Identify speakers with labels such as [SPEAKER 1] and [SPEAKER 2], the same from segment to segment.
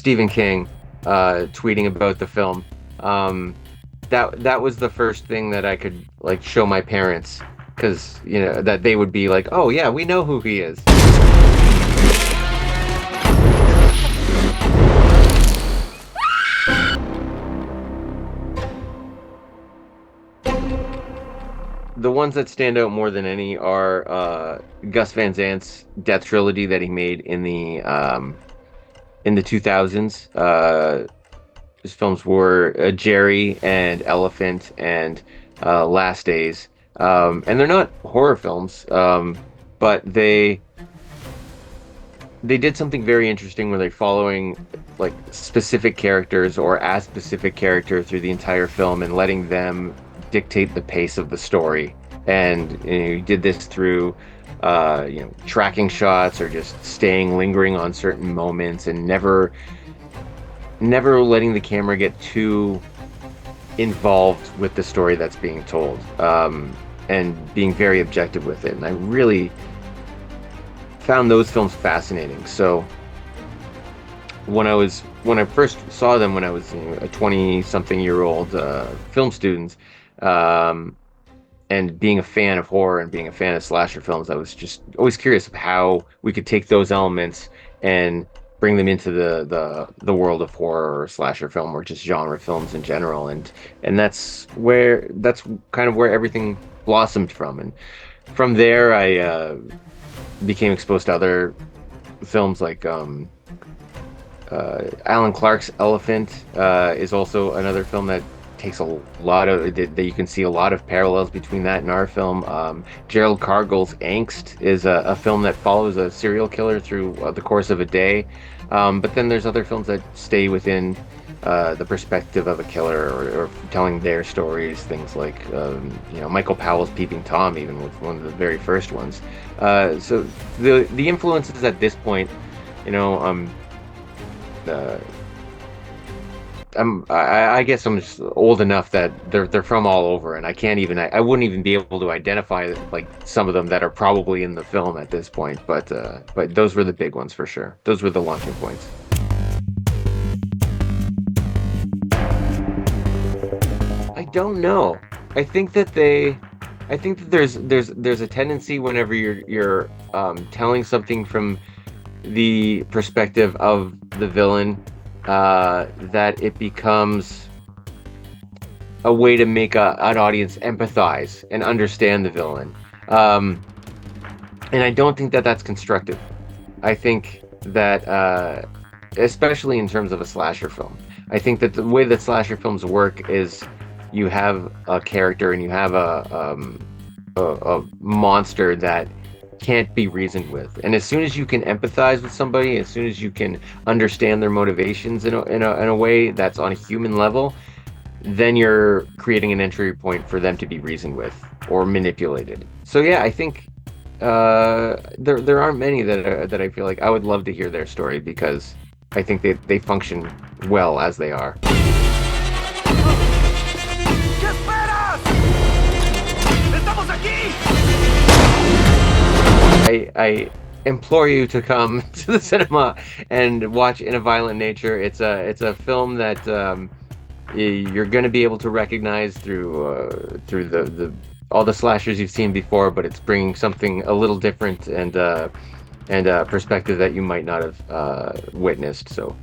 [SPEAKER 1] Stephen King tweeting about the film. That was the first thing that I could like show my parents, because that they would be like, oh yeah, we know who he is. The ones that stand out more than any are Gus Van Sant's Death Trilogy that he made in the 2000s. His films were Jerry and Elephant and Last Days, and they're not horror films, but they did something very interesting where they're following like specific characters or a specific character through the entire film and letting them dictate the pace of the story. And you did this through tracking shots or just lingering on certain moments and never letting the camera get too involved with the story that's being told, and being very objective with it. And I really found those films fascinating. So when I first saw them when I was a 20-something-year-old film student, and being a fan of horror and being a fan of slasher films, I was just always curious of how we could take those elements and bring them into the world of horror or slasher film or just genre films in general. And that's kind of where everything blossomed from. And from there, I became exposed to other films like Alan Clark's Elephant is also another film that takes a lot of that you can see a lot of parallels between that and our film. Gerald Cargill's Angst is a film that follows a serial killer through the course of a day, but then there's other films that stay within the perspective of a killer or telling their stories. Things like Michael Powell's Peeping Tom, even with one of the very first ones. So the influences at this point, I guess I'm just old enough that they're from all over, and I wouldn't even be able to identify like some of them that are probably in the film at this point. But those were the big ones for sure. Those were the launching points. I don't know. I think that there's a tendency whenever you're telling something from the perspective of the villain, that it becomes a way to make an audience empathize and understand the villain. And I don't think that that's constructive. I think that, especially in terms of a slasher film, I think that the way that slasher films work is you have a character and you have a monster that can't be reasoned with, and as soon as you can empathize with somebody, as soon as you can understand their motivations in a way that's on a human level, then you're creating an entry point for them to be reasoned with or manipulated. So yeah, I think there aren't many that I feel like I would love to hear their story, because I think they function well as they are.
[SPEAKER 2] ¿Qué esperas? ¡Estamos aquí!
[SPEAKER 1] I implore you to come to the cinema and watch In a Violent Nature. It's a film that you're going to be able to recognize through the all the slashers you've seen before, but it's bringing something a little different and a perspective that you might not have witnessed. So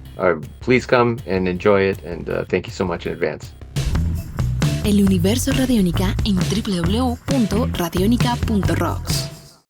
[SPEAKER 1] please come and enjoy it, and thank you so much in advance.
[SPEAKER 3] El universo Radiónica en www.radionica.rocks.